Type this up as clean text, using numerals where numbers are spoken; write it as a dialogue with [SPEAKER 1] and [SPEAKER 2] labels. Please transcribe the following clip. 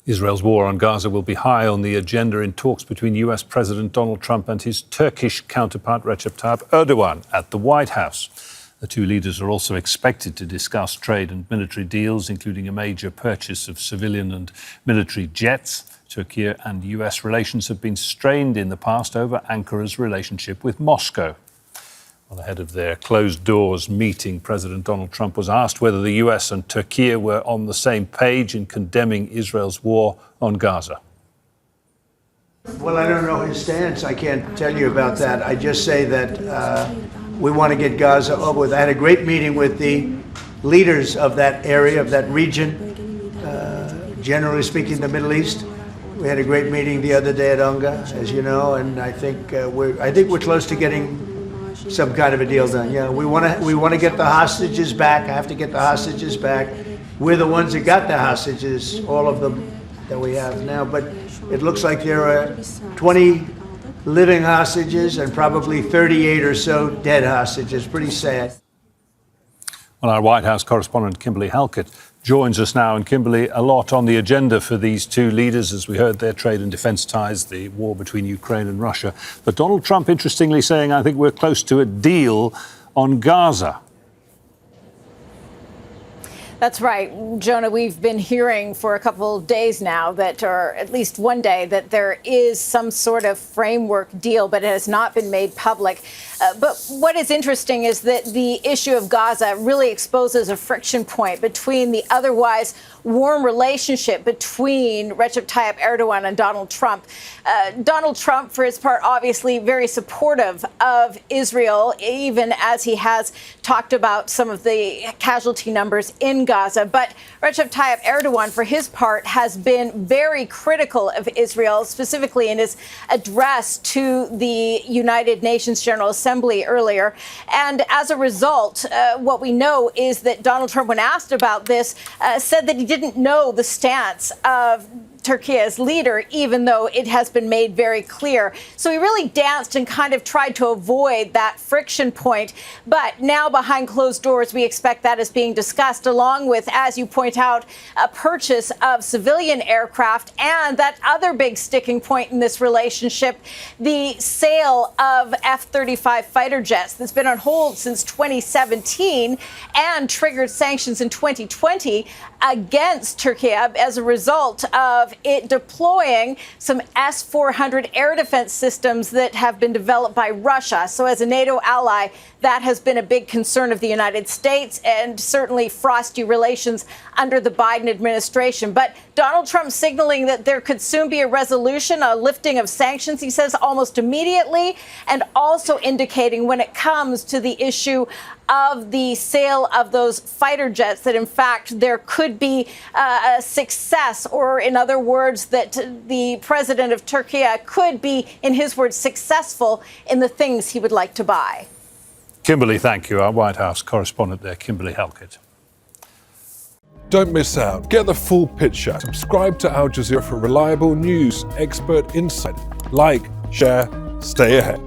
[SPEAKER 1] Israel's war on Gaza will be high on the agenda in talks between US President Donald Trump and his Turkish counterpart Recep Tayyip Erdogan at the White House. The two leaders are also expected to discuss trade and military deals, including a major purchase of civilian and military jets. Turkiye and US relations have been strained in the past over Ankara's relationship with Moscow. Well, ahead of their closed-doors meeting, President Donald Trump was asked whether the US and Turkey were on the same page in condemning Israel's war on Gaza.
[SPEAKER 2] Well, I don't know his stance. I can't tell you about that. I just say that we want to get Gaza over with. I had a great meeting with the leaders of that area, of that region, generally speaking, the Middle East. We had a great meeting the other day at UNGA, as you know, and I think we're close to getting some kind of a deal done. Yeah, we want to get the hostages back. I have to get the hostages back. We're the ones that got the hostages, all of them that we have now. But it looks like there are 20 living hostages and probably 38 or so dead hostages. Pretty sad.
[SPEAKER 1] Well, our White House correspondent Kimberly Halkett joins us now. And Kimberly, a lot on the agenda for these two leaders, as we heard, their trade and defence ties, the war between Ukraine and Russia. But Donald Trump, interestingly, saying, I think we're close to a deal on Gaza.
[SPEAKER 3] That's right, Jonah. We've been hearing for a couple of days now that, or at least one day, that there is some sort of framework deal, but it has not been made public. But what is interesting is that the issue of Gaza really exposes a friction point between the otherwise warm relationship between Recep Tayyip Erdogan and Donald Trump. Donald Trump, for his part, obviously very supportive of Israel, even as he has talked about some of the casualty numbers in Gaza. But Recep Tayyip Erdogan, for his part, has been very critical of Israel, specifically in his address to the United Nations General Assembly earlier. And as a result, what we know is that Donald Trump, when asked about this, said that he didn't know the stance of Turkey's leader, even though it has been made very clear. So he really danced and kind of tried to avoid that friction point. But now behind closed doors, we expect that is being discussed, along with, as you point out, a purchase of civilian aircraft and that other big sticking point in this relationship, the sale of F-35 fighter jets that's been on hold since 2017 and triggered sanctions in 2020 against Turkey as a result of it deploying some S-400 air defense systems that have been developed by Russia. So as a NATO ally, that has been a big concern of the United States and certainly frosty relations under the Biden administration. But Donald Trump signaling that there could soon be a resolution, a lifting of sanctions, he says, almost immediately, and also indicating when it comes to the issue of the sale of those fighter jets that, in fact, there could be a success, or in other words, that the president of Turkey could be, in his words, successful in the things he would like to buy.
[SPEAKER 1] Kimberly, thank you. Our White House correspondent there, Kimberly Halkett.
[SPEAKER 4] Don't miss out. Get the full picture. Subscribe to Al Jazeera for reliable news, expert insight. Like, share, stay ahead.